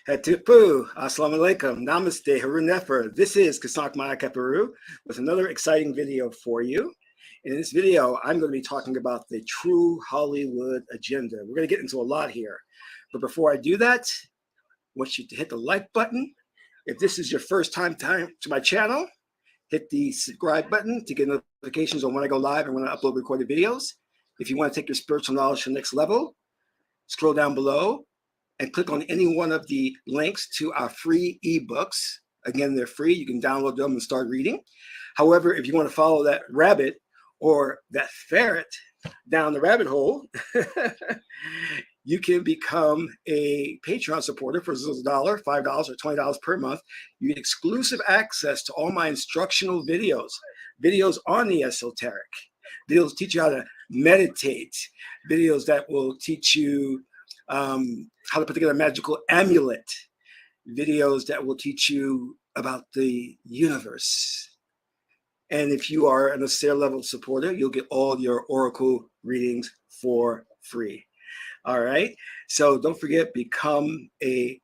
Hatipu, Assalamu alaikum, Namaste, Haru Nefer. This is Qesankh Peru with another exciting video for you. In this video, I'm going to be talking about the true Hollywood agenda. We're going to get into a lot here. But before I do that, I want you to hit the like button. If this is your first time to my channel, hit the subscribe button to get notifications on when I go live and when I upload recorded videos. If you want to take your spiritual knowledge to the next level, scroll down below and click on any one of the links to our free ebooks. Again, they're free. You can download them and start reading. However, if you want to follow that rabbit or that ferret down the rabbit hole, you can become a Patreon supporter for $1, $5, or $20 per month. You get exclusive access to all my instructional videos on the esoteric, videos teach you how to meditate, videos that will teach you how to put together a magical amulet, videos that will teach you about the universe. And if you are an Astair level supporter, you'll get all your Oracle readings for free. All right. So don't forget, become a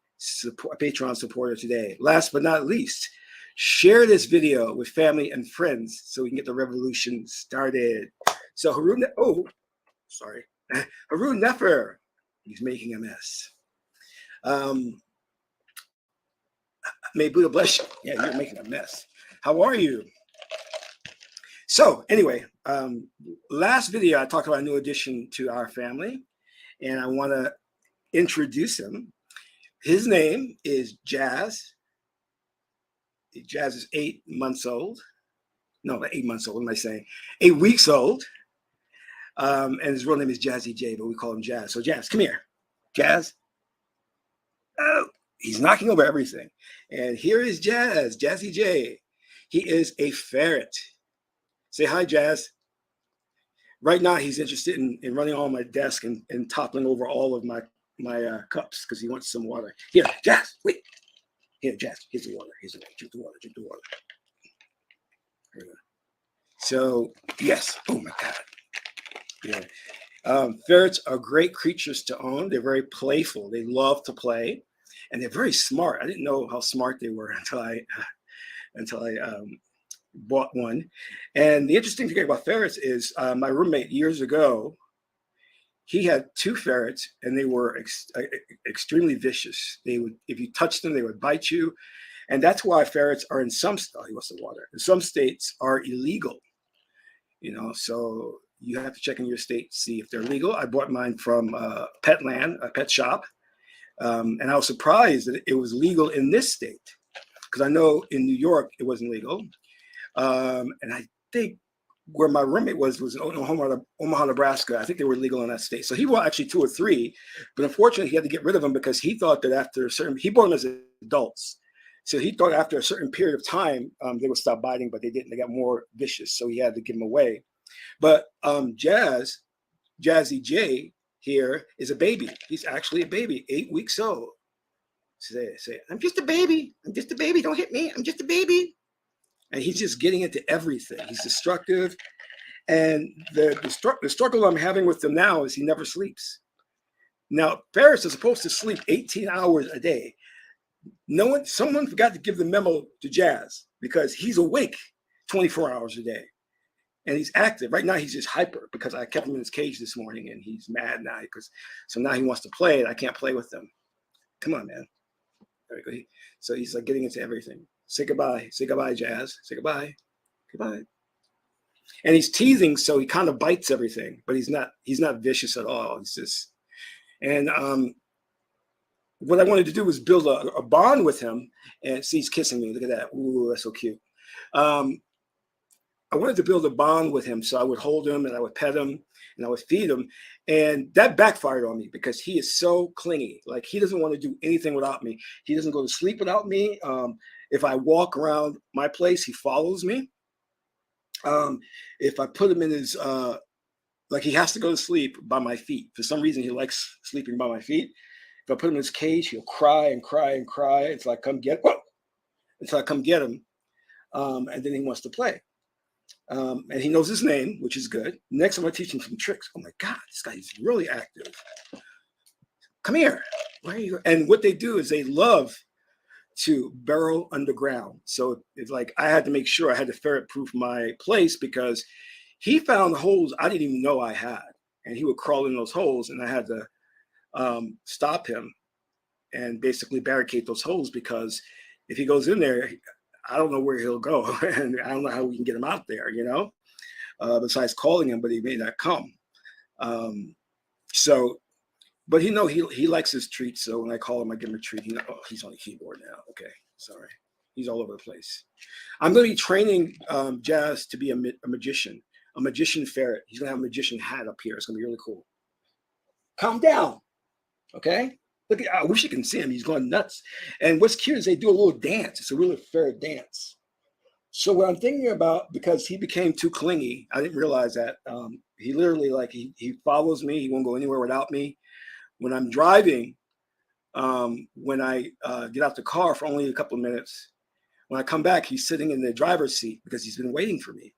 Patreon supporter today. Last but not least, share this video with family and friends so we can get the revolution started. So Haru Nefer, he's making a mess. May Buddha bless you. Yeah, you're making a mess. How are you? So anyway, last video I talked about a new addition to our family, and I want to introduce him. His name is Jazz. Jazz is 8 months old. No, 8 months old. What am I saying? 8 weeks old. And his real name is Jazzy J, but we call him Jazz. So Jazz, come here. Jazz. Oh, he's knocking over everything. And here is Jazz, Jazzy J. He is a ferret. Say hi, Jazz. Right now, he's interested in running on my desk and toppling over all of my cups because he wants some water. Here, Jazz, wait. Here, Jazz, here's the water. Here's the water. Drink the water. Drink the water. Here we go. So, yes. Oh, my God. Yeah. Ferrets are great creatures to own. They're very playful. They love to play, and they're very smart. I didn't know how smart they were until I bought one. And the interesting thing about ferrets is my roommate years ago, he had 2 ferrets, and they were extremely vicious. They would, if you touched them, they would bite you, and that's why ferrets are in some states are illegal. You know, so you have to check in your state to see if they're legal. I bought mine from Petland, a pet shop, and I was surprised that it was legal in this state because I know in New York it wasn't legal, and I think where my roommate was in Omaha, Nebraska. I think they were legal in that state. So he bought actually 2 or 3, but unfortunately he had to get rid of them because he thought that after a certain, he bought them as adults. So he thought after a certain period of time they would stop biting, but they didn't. They got more vicious, so he had to give them away. But Jazzy J here is a baby. He's actually a baby, 8 weeks old. Say it. I'm just a baby. I'm just a baby. Don't hit me. I'm just a baby. And he's just getting into everything. He's destructive. And the struggle I'm having with him now is he never sleeps. Now, ferrets are supposed to sleep 18 hours a day. Someone forgot to give the memo to Jazz because he's awake 24 hours a day. And he's active. Right now, he's just hyper because I kept him in his cage this morning, and he's mad now so now he wants to play, and I can't play with him. Come on, man. There we go. So he's like getting into everything. Say goodbye. Say goodbye, Jazz. Say goodbye. Goodbye. And he's teasing, so he kind of bites everything, but he's not vicious at all. He's just, and what I wanted to do was build a bond with him. And see, he's kissing me. Look at that. Ooh, that's so cute. I wanted to build a bond with him, so I would hold him and I would pet him and I would feed him, and that backfired on me because he is so clingy. Like, he doesn't want to do anything without me. He doesn't go to sleep without me. If I walk around my place, he follows me. If I put him in his, like, he has to go to sleep by my feet. For some reason, he likes sleeping by my feet. If I put him in his cage, he'll cry and cry and cry until I come get him. And then he wants to play. And he knows his name, which is good. Next, I'm going to teach him some tricks. Oh my God, this guy is really active. Come here. Where are you? And what they do is they love to burrow underground. So it's like I had to make sure I had to ferret proof my place because he found holes I didn't even know I had. And he would crawl in those holes, and I had to stop him and basically barricade those holes, because if he goes in there, I don't know where he'll go, and I don't know how we can get him out there, besides calling him, but he may not come. But he likes his treats. So when I call him, I give him a treat. He's on the keyboard now. Okay, sorry. He's all over the place. I'm going to be training Jazz to be a magician ferret. He's going to have a magician hat up here. It's going to be really cool. Calm down. Okay? Look, I wish you can see him. He's going nuts. And what's cute is they do a little dance. It's a really ferret dance. So what I'm thinking about, because he became too clingy, I didn't realize that. He literally, he follows me. He won't go anywhere without me. When I'm driving, when I get out the car for only a couple of minutes, when I come back, he's sitting in the driver's seat because he's been waiting for me.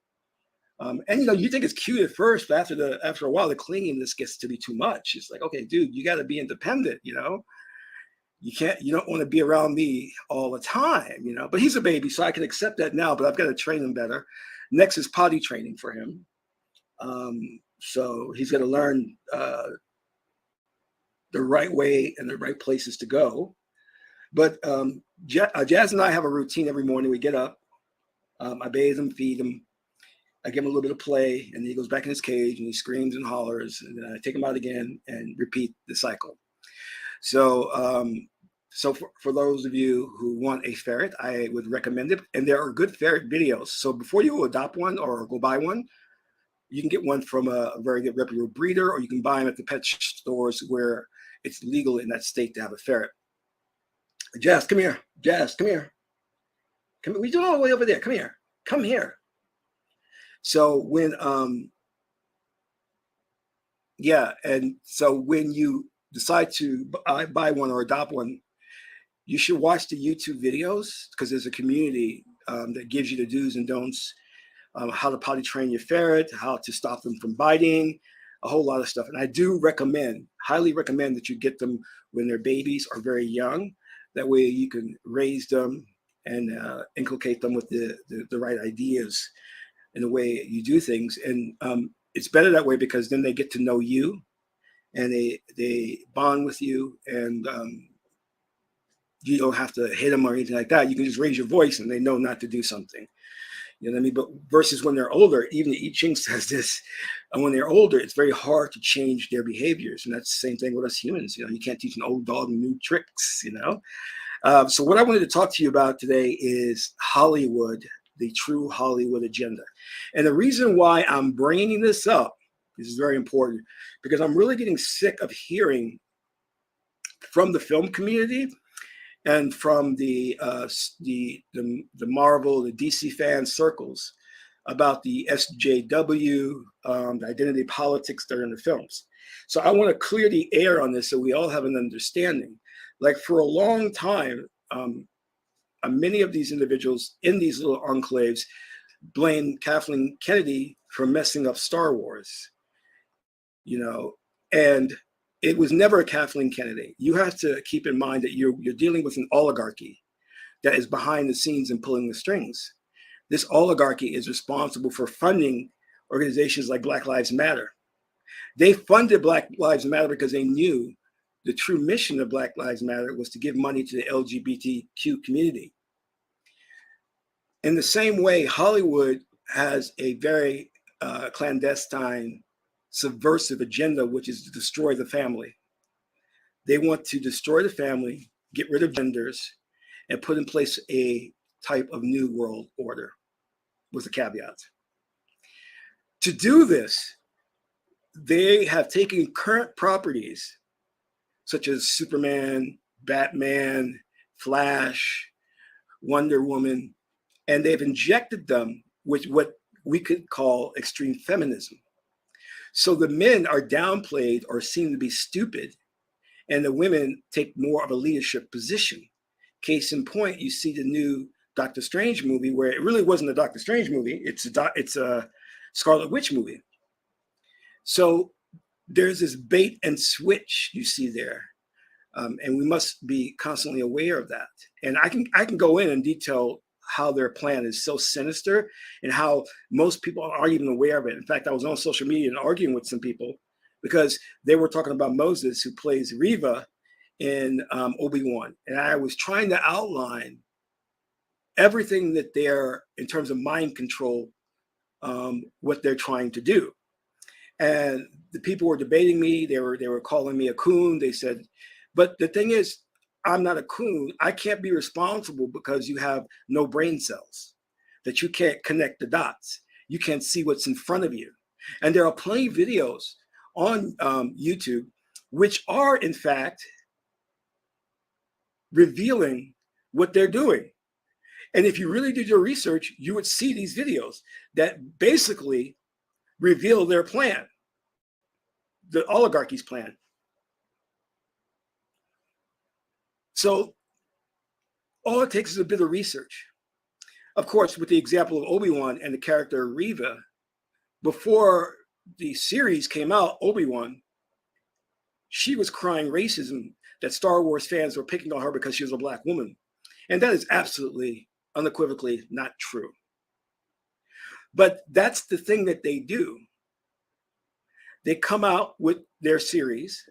And you think it's cute at first, but after a while, the clinginess gets to be too much. It's like, okay, dude, you got to be independent. You don't want to be around me all the time. But he's a baby, so I can accept that now. But I've got to train him better. Next is potty training for him. So he's got to learn the right way and the right places to go. But Jazz and I have a routine every morning. We get up, I bathe him, feed him, I give him a little bit of play, and then he goes back in his cage and he screams and hollers, and then I take him out again and repeat the cycle. So for those of you who want a ferret, I would recommend it. And there are good ferret videos. So before you adopt one or go buy one, you can get one from a very good reputable breeder, or you can buy them at the pet stores where it's legal in that state to have a ferret. Jazz, come here. Jazz, come here. Come here. What are you doing all the way over there? Come here. Come here. So when when you decide to buy one or adopt one, you should watch the YouTube videos, because there's a community that gives you the do's and don'ts, how to potty train your ferret, how to stop them from biting, a whole lot of stuff. And I do highly recommend that you get them when they're babies or very young. That way you can raise them and inculcate them with the right ideas and the way you do things. And it's better that way, because then they get to know you and they bond with you, and you don't have to hit them or anything like that. You can just raise your voice and they know not to do something. You know what I mean? But versus when they're older, even the I Ching says this, and when they're older, it's very hard to change their behaviors. And that's the same thing with us humans. You can't teach an old dog new tricks, So what I wanted to talk to you about today is Hollywood, the true Hollywood agenda. And the reason why I'm bringing this up, this is very important, because I'm really getting sick of hearing from the film community and from the Marvel, the DC fan circles about the SJW, the identity politics that are in the films. So I want to clear the air on this so we all have an understanding. Like, for a long time, many of these individuals in these little enclaves blame Kathleen Kennedy for messing up Star Wars, and it was never Kathleen Kennedy. You have to keep in mind that you're dealing with an oligarchy that is behind the scenes and pulling the strings. This oligarchy is responsible for funding organizations like Black Lives Matter. They funded Black Lives Matter because they knew the true mission of Black Lives Matter was to give money to the LGBTQ community. In the same way, Hollywood has a very clandestine, subversive agenda, which is to destroy the family. They want to destroy the family, get rid of genders, and put in place a type of new world order, with a caveat. To do this, they have taken current properties such as Superman, Batman, Flash, Wonder Woman, and they've injected them with what we could call extreme feminism. So the men are downplayed or seen to be stupid, and the women take more of a leadership position. Case in point, you see the new Doctor Strange movie, where it really wasn't a Doctor Strange movie. It's a Scarlet Witch movie. So there's this bait and switch you see there. And we must be constantly aware of that. And I can go in and detail how their plan is so sinister and how most people aren't even aware of it. In fact, I was on social media and arguing with some people because they were talking about Moses, who plays Reva in Obi-Wan. And I was trying to outline everything that they're, in terms of mind control, what they're trying to do. And the people were debating me. They were calling me a coon. They said, but the thing is, I'm not a coon. I can't be responsible because you have no brain cells, that you can't connect the dots. You can't see what's in front of you. And there are plenty of videos on YouTube which are, in fact, revealing what they're doing. And if you really did your research, you would see these videos that basically reveal their plan, the oligarchy's plan. So all it takes is a bit of research. Of course, with the example of Obi-Wan and the character Reva, before the series came out, Obi-Wan, she was crying racism, that Star Wars fans were picking on her because she was a Black woman. And that is absolutely, unequivocally not true. But that's the thing that they do. They come out with their series,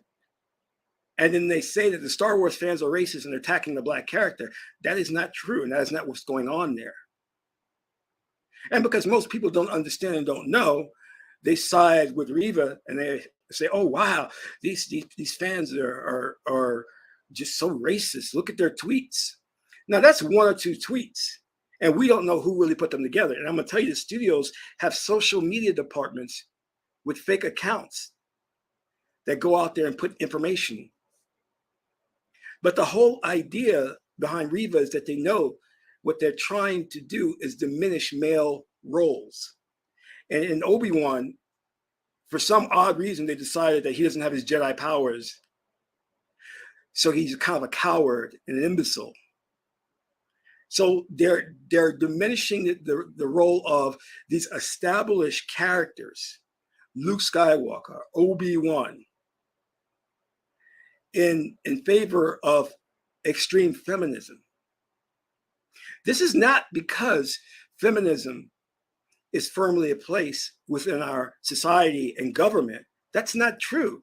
and then they say that the Star Wars fans are racist and attacking the Black character. That is not true, and that is not what's going on there. And because most people don't understand and don't know, they side with Reva and they say, "Oh wow, these fans are just so racist. Look at their tweets." Now that's one or two tweets, and we don't know who really put them together. And I'm gonna tell you, the studios have social media departments with fake accounts that go out there and put information. But the whole idea behind Reva is that they know what they're trying to do is diminish male roles. And in Obi-Wan, for some odd reason, they decided that he doesn't have his Jedi powers. So he's kind of a coward and an imbecile. So they're diminishing the role of these established characters, Luke Skywalker, Obi-Wan, in favor of extreme feminism. This is not because feminism is firmly in place within our society and government. That's not true.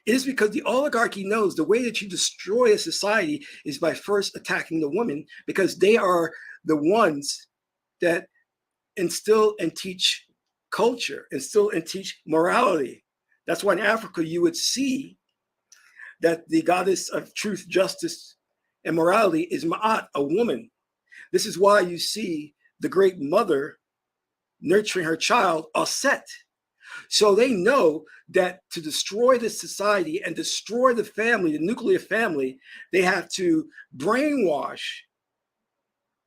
It is because the oligarchy knows the way that you destroy a society is by first attacking the women, because they are the ones that instill and teach culture, instill and teach morality. That's why in Africa you would see that the goddess of truth, justice, and morality is Ma'at, a woman. This is why you see the great mother nurturing her child, Aset. So they know that to destroy the society and destroy the family, the nuclear family, they have to brainwash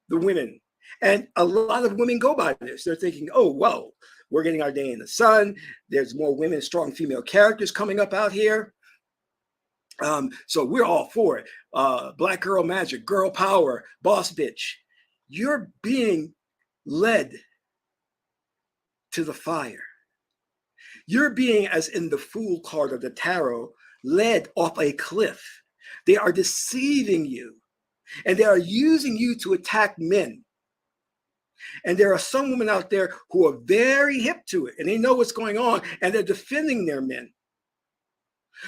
the women. And a lot of women go by this. They're thinking, oh, well, we're getting our day in the sun. There's more women, strong female characters coming up out here. So we're all for it. Black girl magic, girl power, boss bitch. You're being led to the fire. You're being, as in the Fool card of the tarot, led off a cliff. They are deceiving you, and they are using you to attack men. And there are some women out there who are very hip to it, and they know what's going on, and they're defending their men.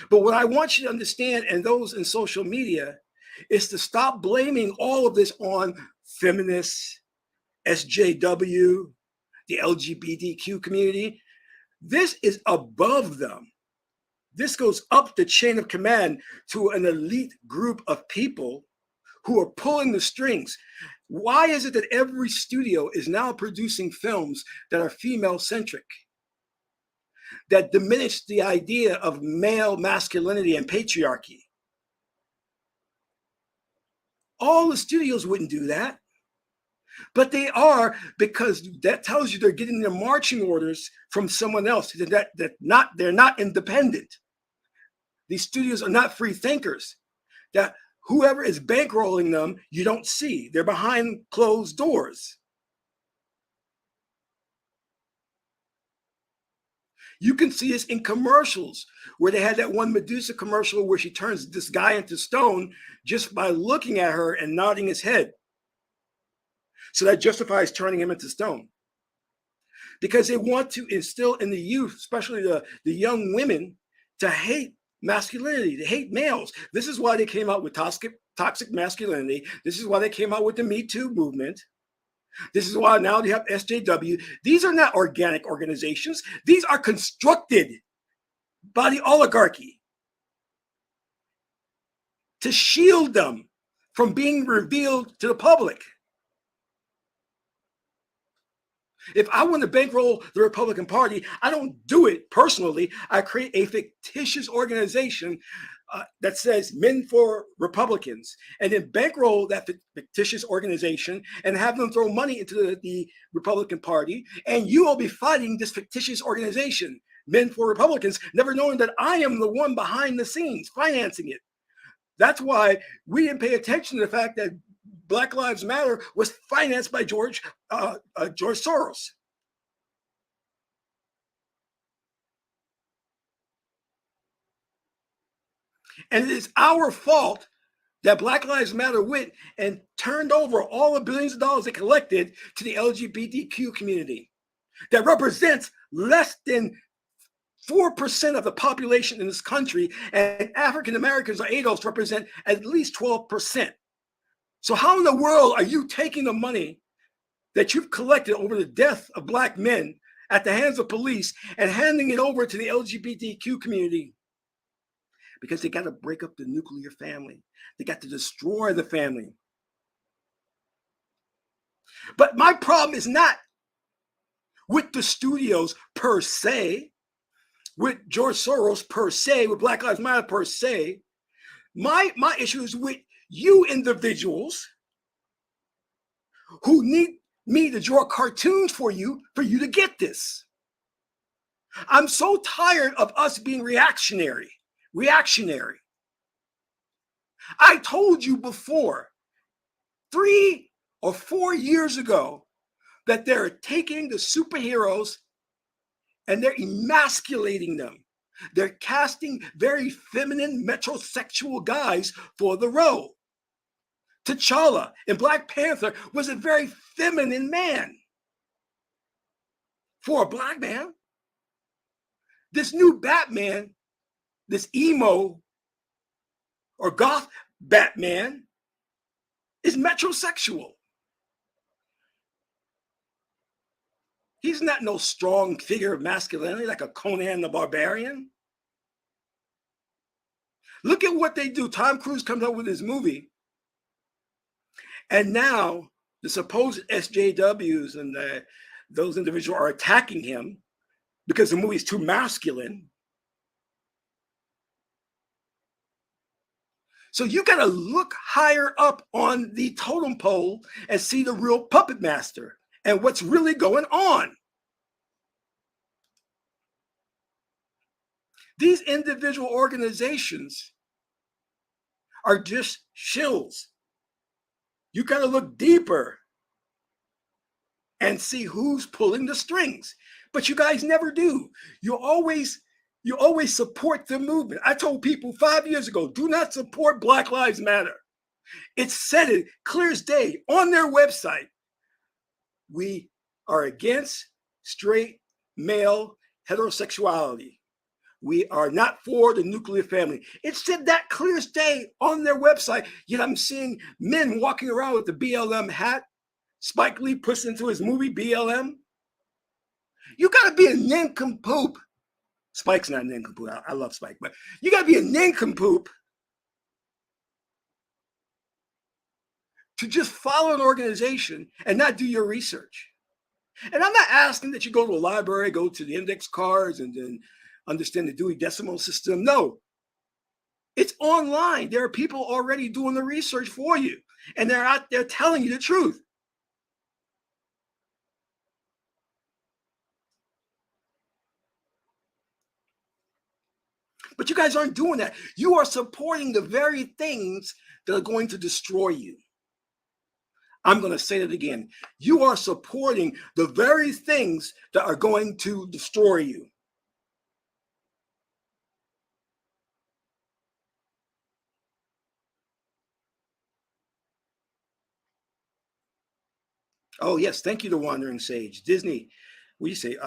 But what I want you to understand, and those in social media, is to stop blaming all of this on feminists, SJW, the LGBTQ community. This is above them. This goes up the chain of command to an elite group of people who are pulling the strings. Why is it that every studio is now producing films that are female-centric, that diminish the idea of male masculinity and patriarchy? All the studios wouldn't do that. But they are, because that tells you they're getting their marching orders from someone else. They're not independent. These studios are not free thinkers. That whoever is bankrolling them, you don't see. They're behind closed doors. You can see this in commercials where they had that one Medusa commercial where she turns this guy into stone just by looking at her and nodding his head. So that justifies turning him into stone. Because they want to instill in the youth, especially the young women, to hate masculinity, to hate males. This is why they came out with toxic masculinity. This is why they came out with the Me Too movement. This is why now they have SJW. These are not organic organizations. These are constructed by the oligarchy to shield them from being revealed to the public. If I want to bankroll the Republican Party, I don't do it personally. I create a fictitious organization that says Men for Republicans, and then bankroll that fictitious organization and have them throw money into the Republican Party, and you will be fighting this fictitious organization, Men for Republicans, never knowing that I am the one behind the scenes financing it. That's why we didn't pay attention to the fact that Black Lives Matter was financed by George Soros. And it is our fault that Black Lives Matter went and turned over all the billions of dollars it collected to the LGBTQ community that represents less than 4% of the population in this country, and African Americans or ADOS represent at least 12%. So how in the world are you taking the money that you've collected over the death of Black men at the hands of police and handing it over to the LGBTQ community? Because they got to break up the nuclear family. They got to destroy the family. But my problem is not with the studios per se, with George Soros per se, with Black Lives Matter per se. My issue is with you individuals who need me to draw cartoons for you to get this. I'm so tired of us being reactionary. I told you before, 3 or 4 years ago, that they're taking the superheroes and they're emasculating them. They're casting very feminine metrosexual guys for the role. T'Challa in Black Panther was a very feminine man for a Black man. This new Batman, this emo or goth Batman, is metrosexual. He's not no strong figure of masculinity like a Conan the Barbarian. Look at what they do. Tom Cruise comes up with his movie, and now the supposed SJWs and those individuals are attacking him because the movie is too masculine. So you got to look higher up on the totem pole and see the real puppet master and what's really going on. These individual organizations are just shills. You got to look deeper and see who's pulling the strings. But you guys never do. You always support the movement. I told people 5 years ago, do not support Black Lives Matter. It said it clear as day on their website. We are against straight male heterosexuality. We are not for the nuclear family. It said that clear as day on their website. Yet I'm seeing men walking around with the BLM hat. Spike Lee puts into his movie BLM. You got to be a nincompoop. Spike's not a nincompoop. I love Spike, but you got to be a nincompoop to just follow an organization and not do your research. And I'm not asking that you go to a library, go to the index cards, and then understand the Dewey Decimal System. No, it's online. There are people already doing the research for you, and they're out there telling you the truth. But you guys aren't doing that. You are supporting the very things that are going to destroy you. I'm going to say that again. You are supporting the very things that are going to destroy you. Oh, yes. Thank you, The Wandering Sage. Disney, what do you say?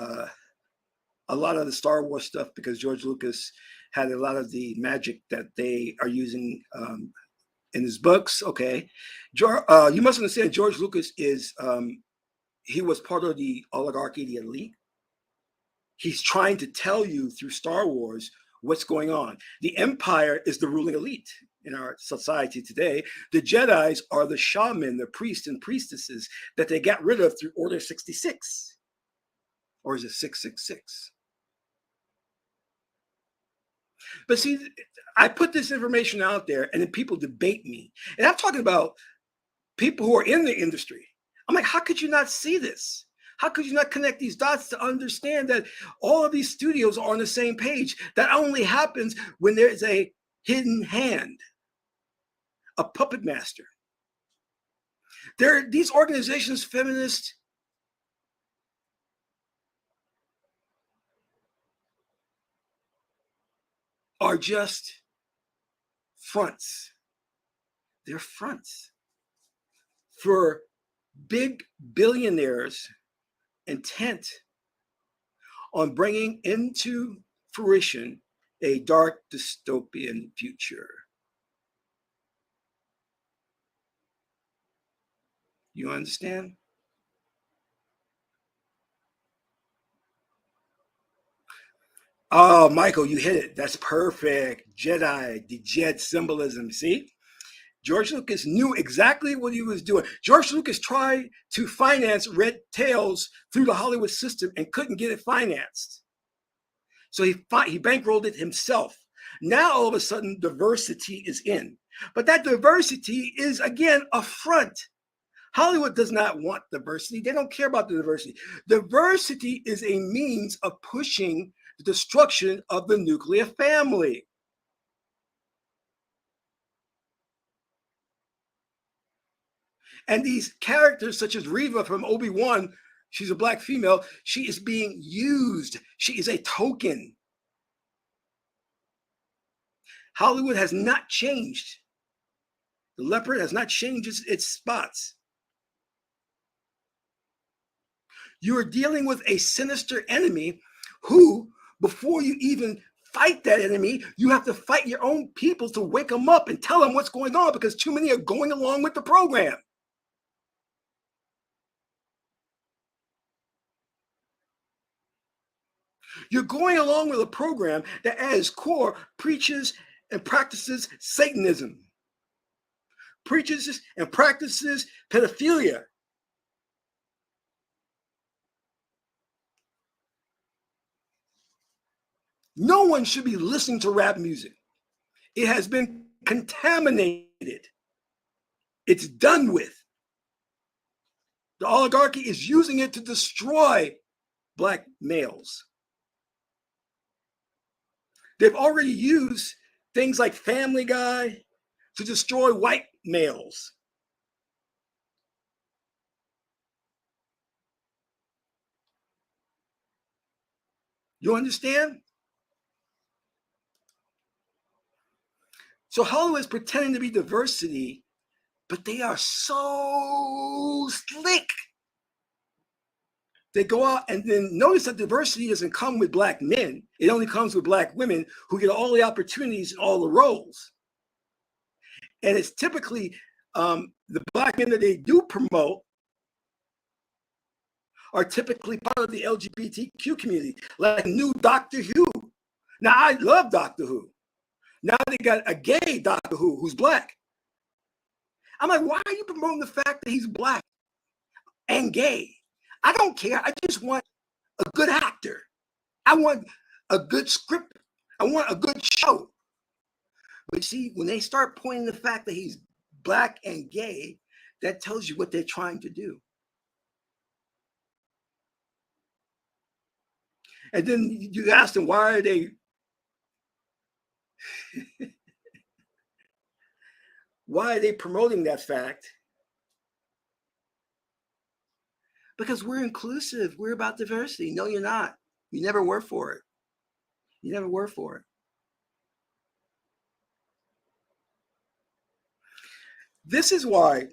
A lot of the Star Wars stuff, because George Lucas had a lot of the magic that they are using in his books. Okay. You must understand, George Lucas is, he was part of the oligarchy, the elite. He's trying to tell you through Star Wars what's going on. The Empire is the ruling elite in our society today. The Jedis are the shaman, the priests and priestesses that they got rid of through Order 66. Or is it 666? But see, I put this information out there and then people debate me. And I'm talking about people who are in the industry. I'm like, how could you not see this? How could you not connect these dots to understand that all of these studios are on the same page? That only happens when there's a hidden hand, a puppet master. These organizations, feminists, are just fronts. They're fronts for big billionaires intent on bringing into fruition a dark dystopian future. You understand? Oh, Michael, you hit it. That's perfect. Jedi, the Jed symbolism. See? George Lucas knew exactly what he was doing. George Lucas tried to finance Red Tails through the Hollywood system and couldn't get it financed. So he bankrolled it himself. Now all of a sudden diversity is in. But that diversity is, again, a front. Hollywood does not want diversity. They don't care about the diversity. Diversity is a means of pushing the destruction of the nuclear family. And these characters, such as Reva from Obi-Wan, she's a black female, she is being used. She is a token. Hollywood has not changed. The leopard has not changed its spots. You are dealing with a sinister enemy who, before you even fight that enemy, you have to fight your own people to wake them up and tell them what's going on, because too many are going along with the program. You're going along with a program that at its core preaches and practices Satanism, preaches and practices pedophilia. No one should be listening to rap music. It has been contaminated. It's done with. The oligarchy is using it to destroy black males. They've already used things like Family Guy to destroy white males. You understand? So Hollywood is pretending to be diversity, but they are so slick. They go out and then notice that diversity doesn't come with black men. It only comes with black women who get all the opportunities and all the roles. And it's typically the black men that they do promote are typically part of the LGBTQ community, like new Doctor Who. Now, I love Doctor Who. Now they got a gay Doctor Who who's black. I'm like, why are you promoting the fact that he's black and gay? I don't care. I just want a good actor. I want a good script. I want a good show. But see, when they start pointing the fact that he's black and gay, that tells you what they're trying to do. And then you ask them, why are they Why are they promoting that fact? Because we're inclusive. We're about diversity. No, you're not. You never were for it. You never were for it. This is why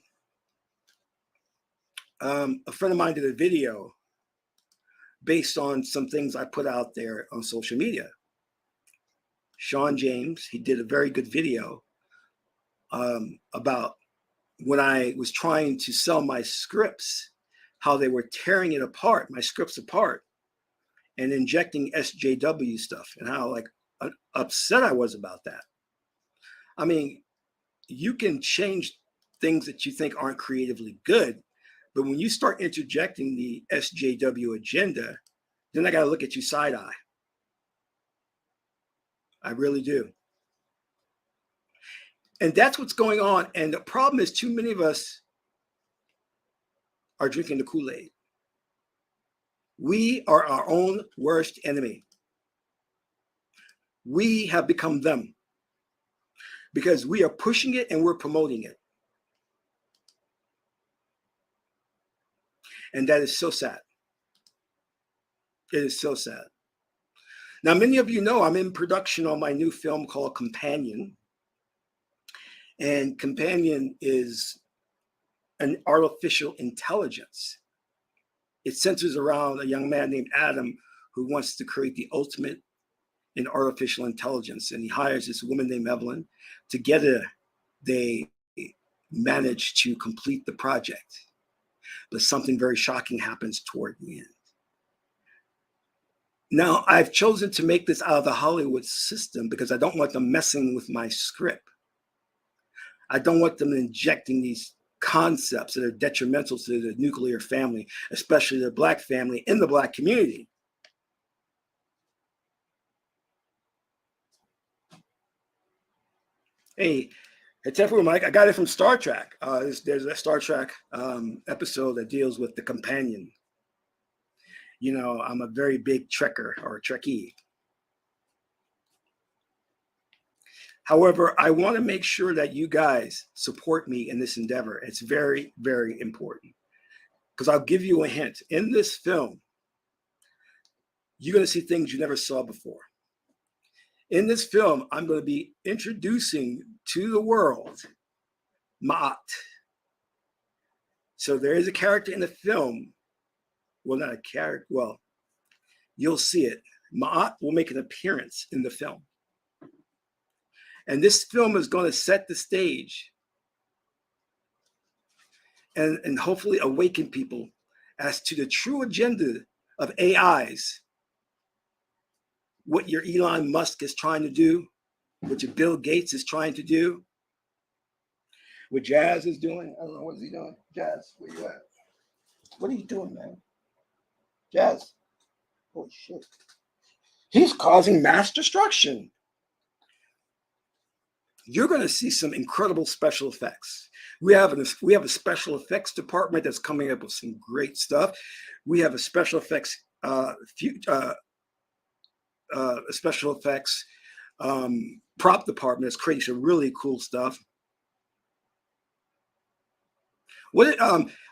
a friend of mine did a video based on some things I put out there on social media. Sean James, he did a very good video about when I was trying to sell my scripts, how they were tearing it apart, my scripts apart, and injecting SJW stuff, and how like upset I was about that. I mean, you can change things that you think aren't creatively good, but when you start interjecting the SJW agenda, then I got to look at you side eye. I really do. And that's what's going on. And the problem is too many of us are drinking the Kool-Aid. We are our own worst enemy. We have become them because we are pushing it and we're promoting it. And that is so sad. It is so sad. Now, many of you know I'm in production on my new film called Companion. And Companion is an artificial intelligence. It centers around a young man named Adam who wants to create the ultimate in artificial intelligence. And he hires this woman named Evelyn. Together, they manage to complete the project. But something very shocking happens toward the end. Now, I've chosen to make this out of the Hollywood system because I don't want them messing with my script. I don't want them injecting these concepts that are detrimental to the nuclear family, especially the Black family in the Black community. Hey, it's everyone, Mike. I got it from Star Trek. There's a Star Trek episode that deals with the companion. You know, I'm a very big Trekker or Trekkie. However, I want to make sure that you guys support me in this endeavor. It's very, very important. Because I'll give you a hint. In this film, you're going to see things you never saw before. In this film, I'm going to be introducing to the world Ma'at. So there is a character in the film. Well, not a character. Well, you'll see it. Ma'at will make an appearance in the film. And this film is going to set the stage and hopefully awaken people as to the true agenda of AIs, what your Elon Musk is trying to do, what your Bill Gates is trying to do, what Jazz is doing. I don't know, what is he doing? Jazz, where you at? What are you doing, man? Jazz. Holy shit. He's causing mass destruction. You're going to see some incredible special effects. We have a special effects department that's coming up with some great stuff. We have a special effects prop department that's creating some really cool stuff. What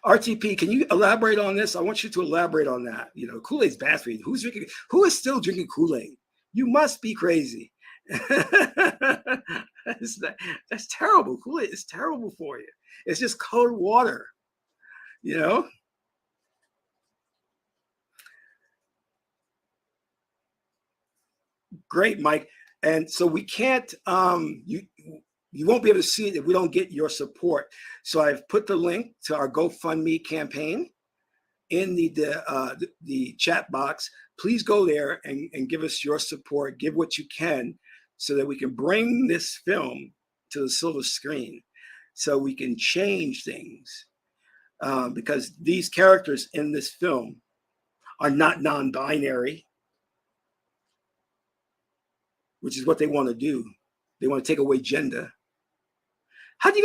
RTP? Can you elaborate on this? I want you to elaborate on that. You know, Kool-Aid's bad for you. Who is still drinking Kool-Aid? You must be crazy. That's terrible. Kool-Aid is terrible for you. It's just cold water, you know. Great, Mike. And so we can't. You won't be able to see it if we don't get your support. So I've put the link to our GoFundMe campaign in the chat box. Please go there and give us your support. Give what you can so that we can bring this film to the silver screen so we can change things. Because these characters in this film are not non-binary, which is what they want to do. They want to take away gender. How do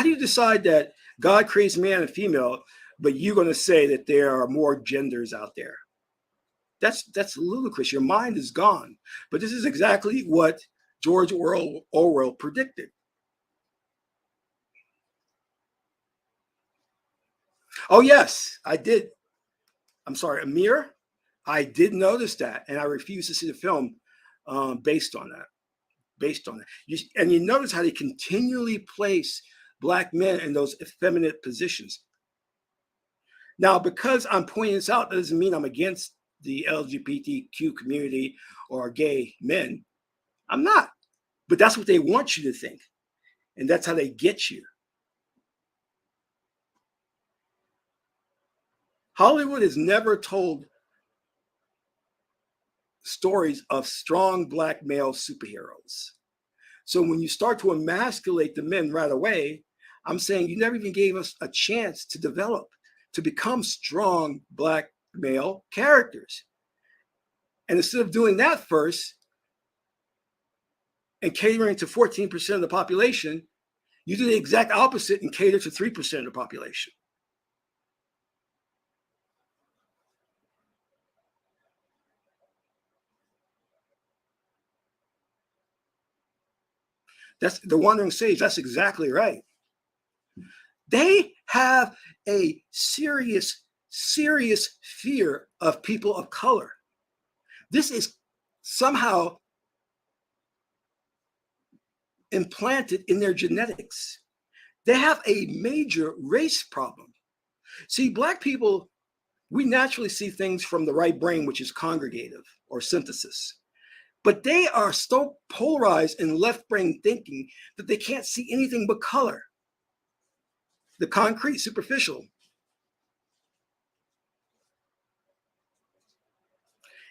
you decide that God creates man and female, but you're going to say that there are more genders out there? That's ludicrous. Your mind is gone. But this is exactly what George Orwell predicted. Oh, yes, I did. I'm sorry, Amir. I did notice that, and I refuse to see the film based on that. And you notice how they continually place Black men in those effeminate positions. Now, because I'm pointing this out, that doesn't mean I'm against the LGBTQ community or gay men. I'm not. But that's what they want you to think. And that's how they get you. Hollywood has never told stories of strong Black male superheroes. So when you start to emasculate the men right away, I'm saying you never even gave us a chance to develop, to become strong Black male characters. And instead of doing that first and catering to 14% of the population, you do the exact opposite and cater to 3% of the population. That's the Wandering Sage. That's exactly right. They have a serious, serious fear of people of color. This is somehow implanted in their genetics. They have a major race problem. See, Black people, we naturally see things from the right brain, which is congregative or synthesis. But they are so polarized in left brain thinking that they can't see anything but color, the concrete, superficial.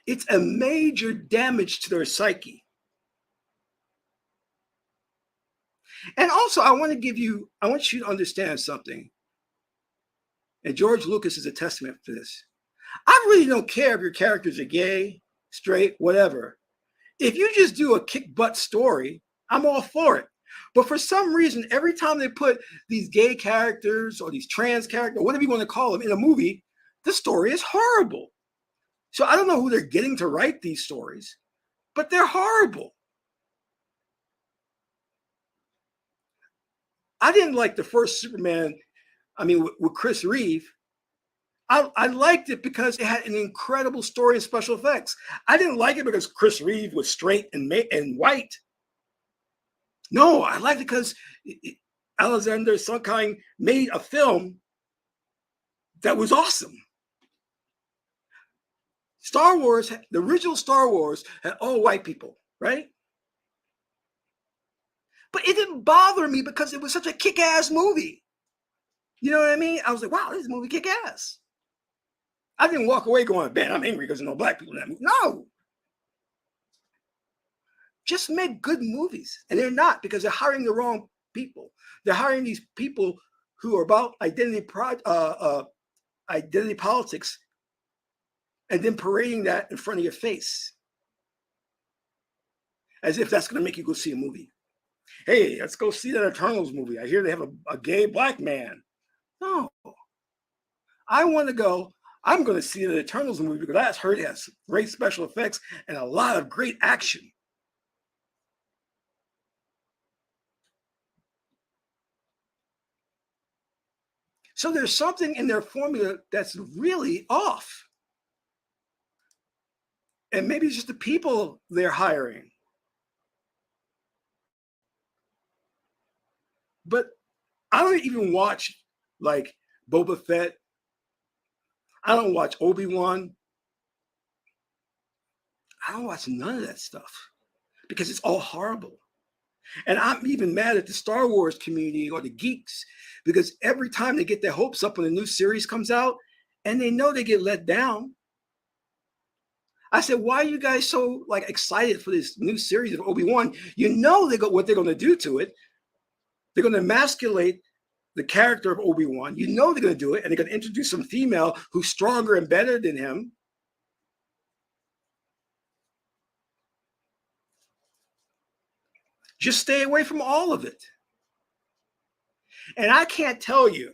It's a major damage to their psyche. And also, I want you to understand something. And George Lucas is a testament to this. I really don't care if your characters are gay, straight, whatever. If you just do a kick butt story, I'm all for it. But for some reason, every time they put these gay characters or these trans characters, whatever you want to call them, in a movie, the story is horrible. So I don't know who they're getting to write these stories, but they're horrible. I didn't like the first Superman, with Chris Reeve. I liked it because it had an incredible story and special effects. I didn't like it because Chris Reeve was straight and white. No, I liked it because Alexander Qesankh made a film that was awesome. Star Wars, the original Star Wars, had all white people, right? But it didn't bother me because it was such a kick-ass movie. You know what I mean? I was like, wow, this movie kick-ass. I didn't walk away going, man, I'm angry because there's no Black people in that movie. No. Just make good movies. And they're not, because they're hiring the wrong people. They're hiring these people who are about identity politics and then parading that in front of your face as if that's going to make you go see a movie. Hey, let's go see that Eternals movie. I hear they have a gay Black man. No. I want to go. I'm going to see the Eternals movie because I heard it has great special effects and a lot of great action. So there's something in their formula that's really off. And maybe it's just the people they're hiring. But I don't even watch like Boba Fett. I don't watch Obi-Wan. I don't watch none of that stuff because it's all horrible. And I'm even mad at the Star Wars community or the geeks because every time they get their hopes up when a new series comes out and they know they get let down. I said, why are you guys so excited for this new series of Obi-Wan? You know what they're going to do to it. They're going to emasculate the character of Obi-Wan. You know they're going to do it, and they're going to introduce some female who's stronger and better than him. Just stay away from all of it. And I can't tell you,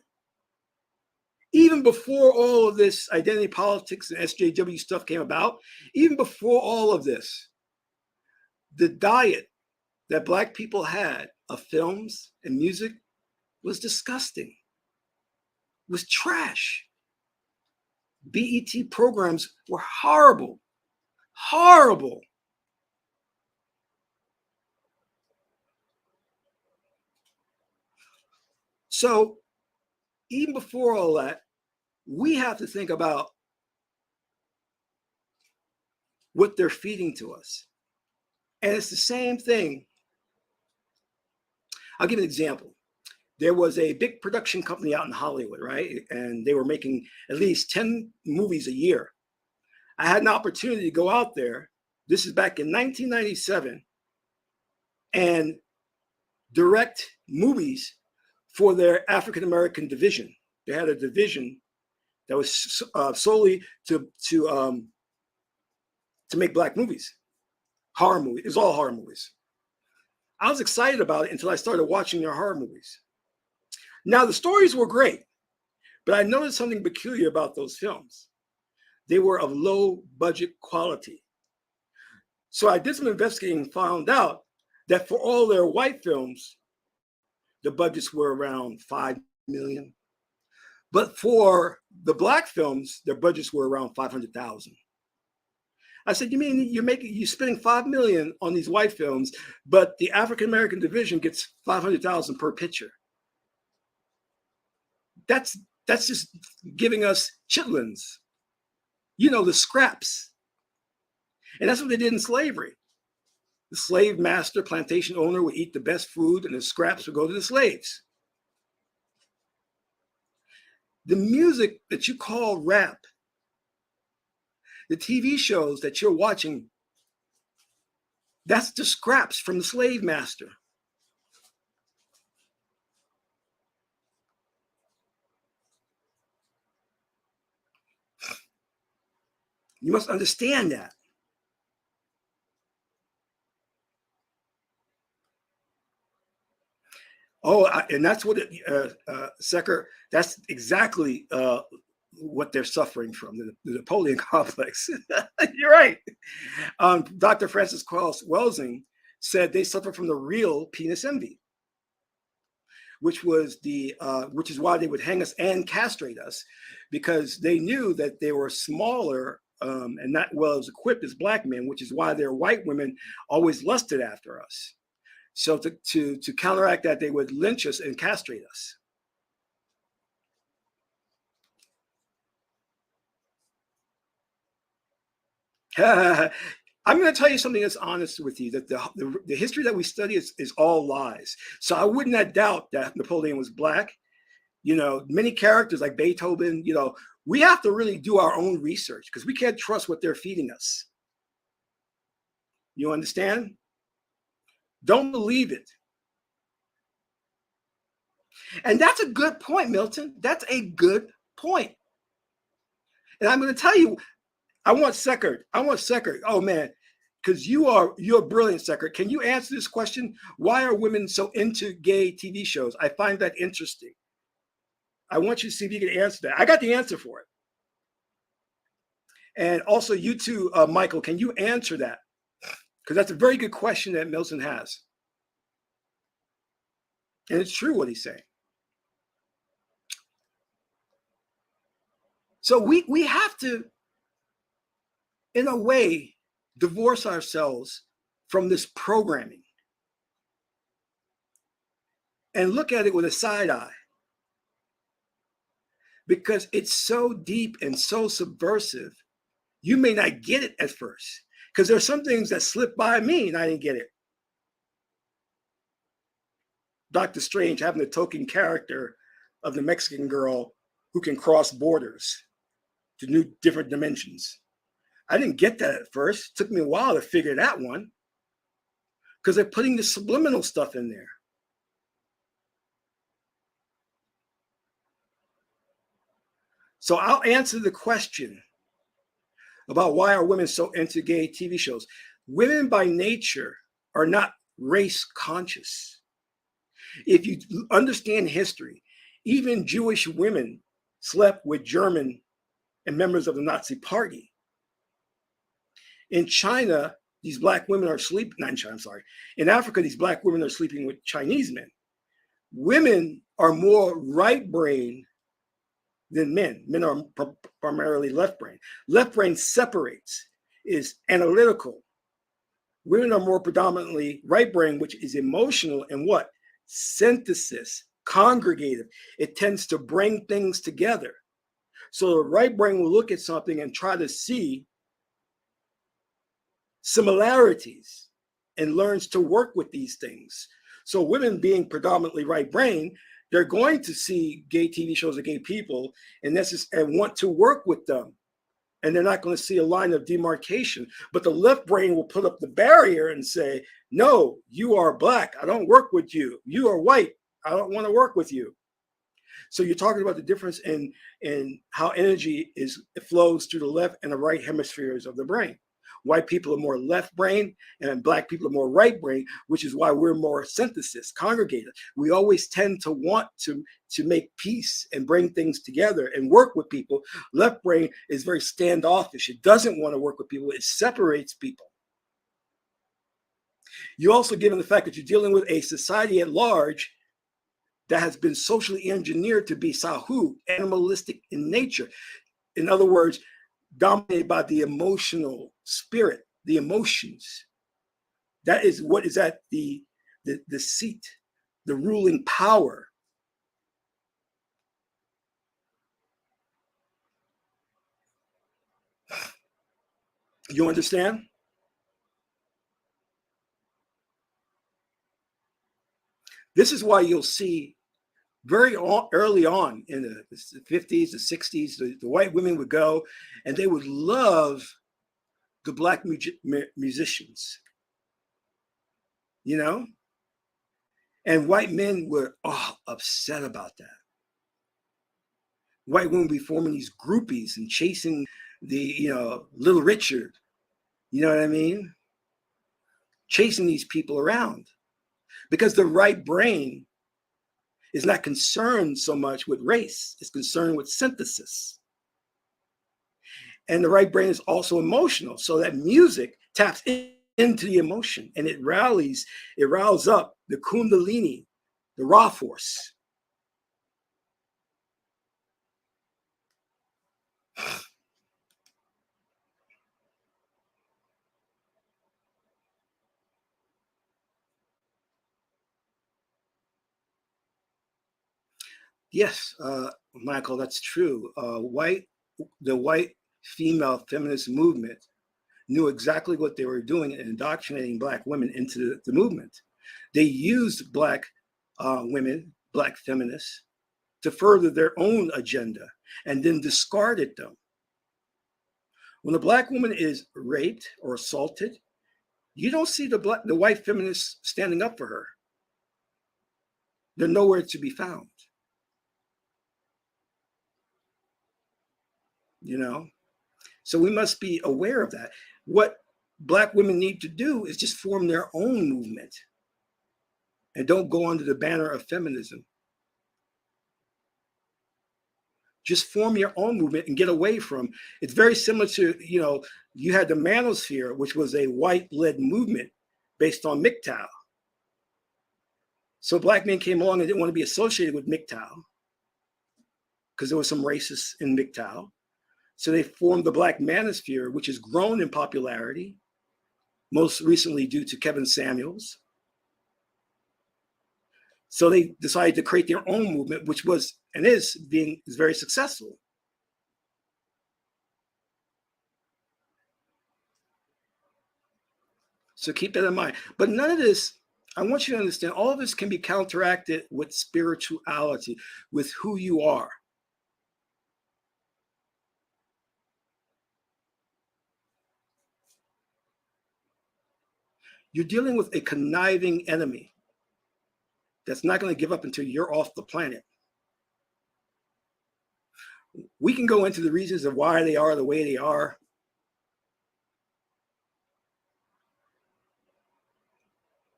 even before all of this identity politics and SJW stuff came about, even before all of this, the diet that Black people had of films and music was disgusting, was trash. BET programs were horrible, horrible. So even before all that, we have to think about what they're feeding to us. And it's the same thing. I'll give you an example. There was a big production company out in Hollywood, right? And they were making at least 10 movies a year. I had an opportunity to go out there. This is back in 1997 and direct movies for their African American division. They had a division that was solely to make Black movies, horror movies. It was all horror movies. I was excited about it until I started watching their horror movies. Now, the stories were great, but I noticed something peculiar about those films. They were of low budget quality. So I did some investigating and found out that for all their white films, the budgets were around 5 million. But for the Black films, their budgets were around 500,000. I said, you mean you're spending 5 million on these white films, but the African American division gets 500,000 per picture. That's just giving us chitlins, the scraps. And that's what they did in slavery. The slave master, plantation owner would eat the best food and the scraps would go to the slaves. The music that you call rap, the TV shows that you're watching, that's the scraps from the slave master. You must understand that. Oh, and that's what Secker, that's exactly what they're suffering from, the Napoleon complex. You're right. Dr. Francis Krauss Welsing said they suffer from the real penis envy, which is why they would hang us and castrate us, because they knew that they were smaller and not well as equipped as Black men, which is why their white women always lusted after us. So to counteract that, they would lynch us and castrate us. I'm going to tell you something that's honest with you, that the history that we study is all lies. So I would not doubt that Napoleon was Black. Many characters like Beethoven, we have to really do our own research because we can't trust what they're feeding us. You understand? Don't believe it. And that's a good point, Milton. That's a good point. And I'm going to tell you, I want Secker. Oh man, because you're brilliant, Secker. Can you answer this question? Why are women so into gay TV shows? I find that interesting. I want you to see if you can answer that. I got the answer for it. And also you too, Michael, can you answer that? Because that's a very good question that Milton has. And it's true what he's saying. So we have to, in a way, divorce ourselves from this programming and look at it with a side eye, because it's so deep and so subversive. You may not get it at first, because there's some things that slipped by me and I didn't get it. Dr. Strange having the token character of the Mexican girl who can cross borders to new different dimensions. I didn't get that at first. It took me a while to figure that one, because they're putting the subliminal stuff in there. So I'll answer the question about why are women so into gay TV shows. Women by nature are not race conscious. If you understand history, even Jewish women slept with German and members of the Nazi Party. In China, these black women are sleeping, not in China, I'm sorry. In Africa, these black women are sleeping with Chinese men. Women are more right brain than men. Men are primarily left brain. Left brain separates, is analytical. Women are more predominantly right brain, which is emotional and what? Synthesis, congregative. It tends to bring things together. So the right brain will look at something and try to see similarities and learns to work with these things. So women being predominantly right brain, they're going to see gay TV shows of gay people and want to work with them. And they're not going to see a line of demarcation. But the left brain will put up the barrier and say, no, you are black. I don't work with you. You are white. I don't want to work with you. So you're talking about the difference in how energy flows through the left and the right hemispheres of the brain. White people are more left brain and black people are more right brain, which is why we're more synthesis, congregated. We always tend to want to make peace and bring things together and work with people. Left brain is very standoffish. It doesn't want to work with people. It separates people. You also, given the fact that you're dealing with a society at large that has been socially engineered to be sahu, animalistic in nature. In other words, dominated by the emotional spirit, the emotions. That is what is at the seat, the ruling power. You understand? This is why you'll see very early on in the 50s, the 60s, the white women would go and they would love the black musicians, you know? And white men were all upset about that. White women would be forming these groupies and chasing the, Little Richard, you know what I mean? Chasing these people around because the right brain is not concerned so much with race, it's concerned with synthesis. And the right brain is also emotional. So that music taps into the emotion and it riles up the kundalini, the raw force. Yes, Michael, that's true. The white female feminist movement knew exactly what they were doing in indoctrinating black women into the movement. They used black women, black feminists, to further their own agenda and then discarded them. When a black woman is raped or assaulted, you don't see the white feminists standing up for her. They're nowhere to be found. So we must be aware of that. What black women need to do is just form their own movement and don't go under the banner of feminism. Just form your own movement and get away from. It's very similar to, you had the manosphere, which was a white-led movement based on MGTOW. So black men came along and didn't want to be associated with MGTOW because there was some racists in MGTOW. So they formed the Black Manosphere, which has grown in popularity, most recently due to Kevin Samuels. So they decided to create their own movement, which was and is very successful. So keep that in mind. But none of this, I want you to understand, all of this can be counteracted with spirituality, with who you are. You're dealing with a conniving enemy that's not going to give up until you're off the planet. We can go into the reasons of why they are the way they are.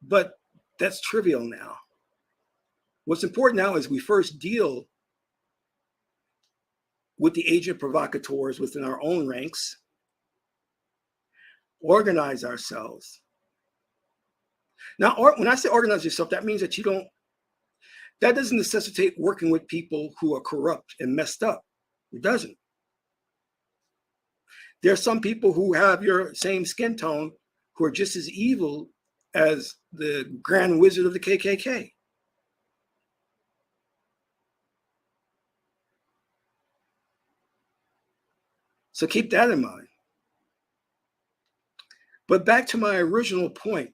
But that's trivial now. What's important now is we first deal with the agent provocateurs within our own ranks. organize ourselves. Now, when I say organize yourself, that means that that doesn't necessitate working with people who are corrupt and messed up. It doesn't. There are some people who have your same skin tone who are just as evil as the Grand Wizard of the KKK. So keep that in mind. But back to my original point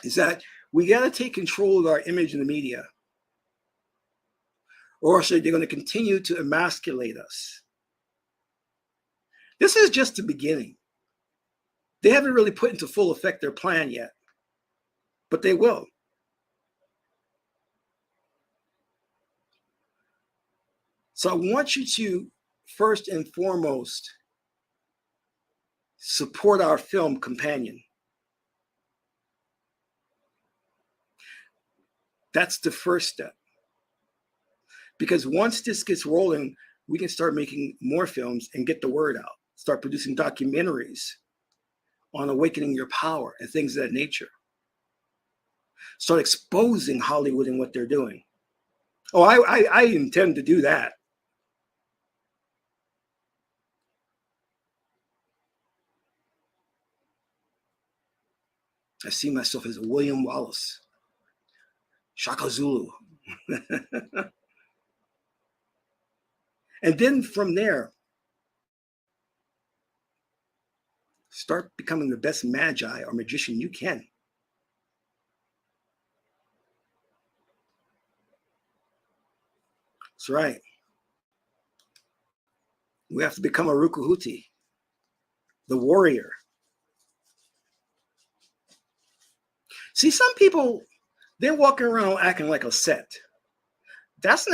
is that we got to take control of our image in the media, or else they're going to continue to emasculate us. This is just the beginning. They haven't really put into full effect their plan yet, but they will. So I want you to, first and foremost, support our film Companion. That's the first step. Because once this gets rolling, we can start making more films and get the word out. Start producing documentaries on awakening your power and things of that nature. Start exposing Hollywood and what they're doing. Oh, I intend to do that. I see myself as William Wallace, Shaka Zulu. And then from there, start becoming the best magi or magician you can. That's right. We have to become a Rukuhuti, the warrior. See, some people, they're walking around acting like a set. That's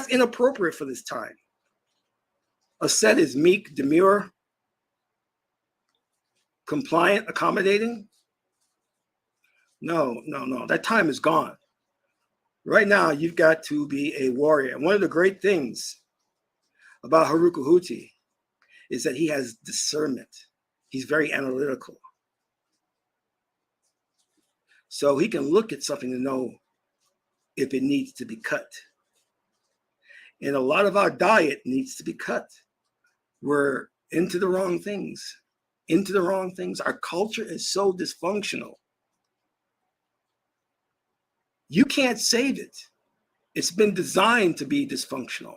inappropriate for this time. A set is meek, demure, compliant, accommodating. No. That time is gone. Right now, you've got to be a warrior. And one of the great things about Haruka Huti is that he has discernment. He's very analytical. So he can look at something to know if it needs to be cut. And a lot of our diet needs to be cut. We're into the wrong things. Our culture is so dysfunctional. You can't save it. It's been designed to be dysfunctional.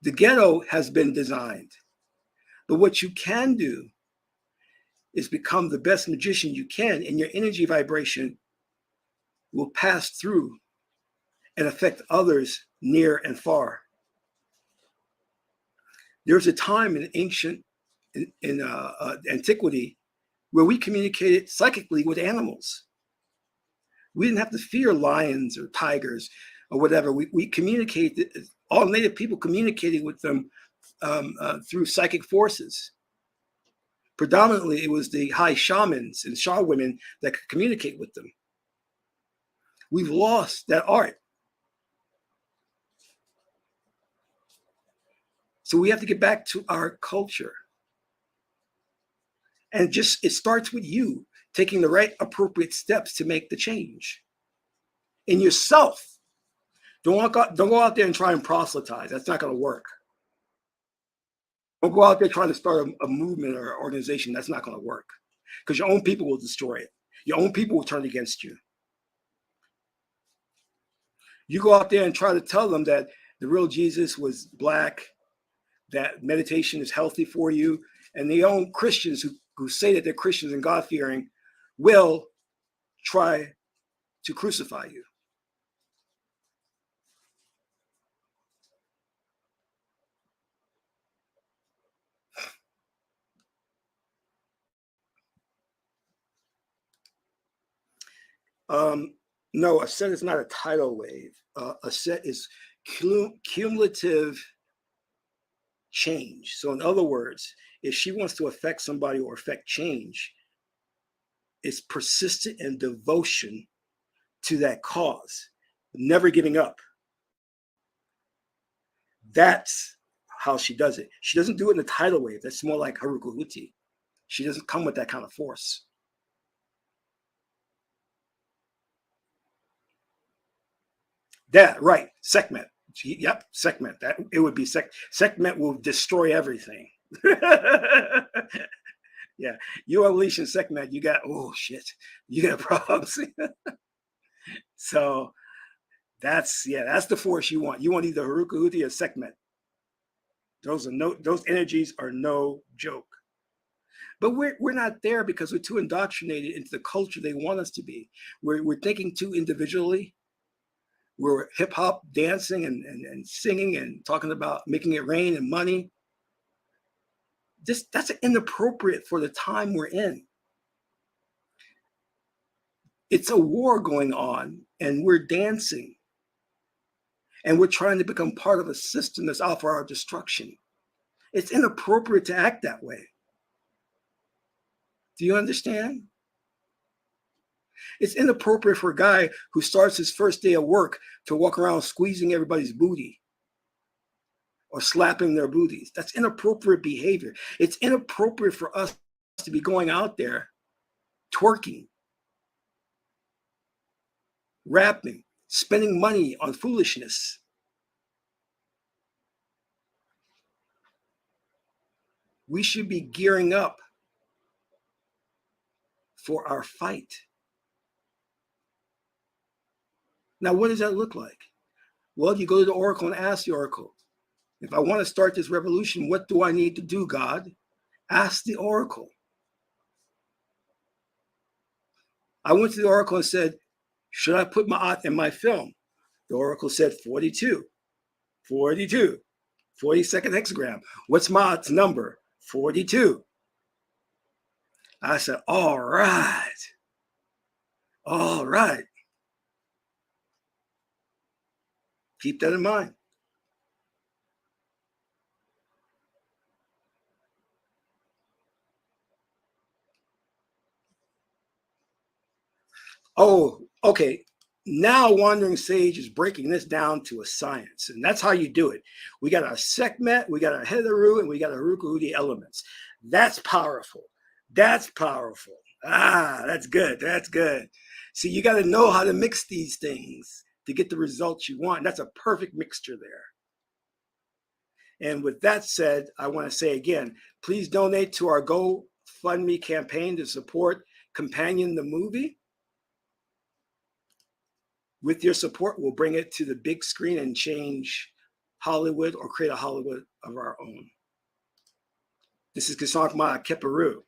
The ghetto has been designed. But what you can do is become the best magician you can, and your energy vibration will pass through and affect others near and far. There's a time in ancient antiquity where we communicated psychically with animals. We didn't have to fear lions or tigers or whatever. We communicated, all native people communicated with them through psychic forces. Predominantly, it was the high shamans and Shah women that could communicate with them. We've lost that art. So we have to get back to our culture. And it starts with you taking the right appropriate steps to make the change in yourself. Don't go out there and try and proselytize. That's not going to work. Don't go out there trying to start a movement or an organization. That's not going to work, because your own people will destroy it. Your own people will turn against you. You go out there and try to tell them that the real Jesus was black, that meditation is healthy for you, and the own Christians who say that they're Christians and God-fearing will try to crucify you. No, a set is not a tidal wave. A set is cumulative change. So in other words, if she wants to affect somebody or affect change, it's persistent and devotion to that cause, never giving up. That's how she does it. She doesn't do it in a tidal wave. That's more like Haruka Huti. She doesn't come with that kind of force. That, right, Sekhmet. Yep, Sekhmet. That it would be Sekhmet will destroy everything. Yeah, you unleash in Sekhmet, you got, oh shit, you got problems. So that's the force you want. You want either Haruka or Sekhmet. Those energies are no joke. But we're not there because we're too indoctrinated into the culture they want us to be. We're thinking too individually. We're hip hop dancing and singing and talking about making it rain and money. That's inappropriate for the time we're in. It's a war going on and we're dancing. And we're trying to become part of a system that's out for our destruction. It's inappropriate to act that way. Do you understand? It's inappropriate for a guy who starts his first day of work to walk around squeezing everybody's booty or slapping their booties. That's inappropriate behavior. It's inappropriate for us to be going out there twerking, rapping, spending money on foolishness. We should be gearing up for our fight. Now, what does that look like? Well, you go to the Oracle and ask the Oracle, if I want to start this revolution, what do I need to do, God? Ask the Oracle. I went to the Oracle and said, should I put Ma'at in my film? The Oracle said 42, 42, 42nd hexagram. What's Ma'at's number? 42. I said, all right. All right. Keep that in mind. Oh, okay. Now Wandering Sage is breaking this down to a science, and that's how you do it. We got our Sekhmet, we got our Hetheru, and we got our Haruka elements. That's powerful. That's powerful. Ah, that's good. That's good. See, you got to know how to mix these things to get the results you want. That's a perfect mixture there. And with that said, I want to say again, please donate to our GoFundMe campaign to support Companion the movie. With your support, we'll bring it to the big screen and change Hollywood or create a Hollywood of our own. This is Qesankh Ma'at Keperu,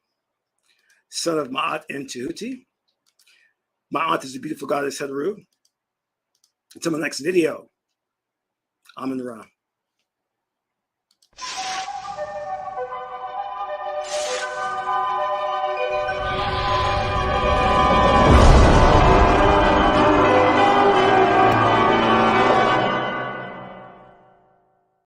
son of Ma'at and Tehuti. My aunt is the beautiful goddess Hetheru. Until my next video, I'm in the round.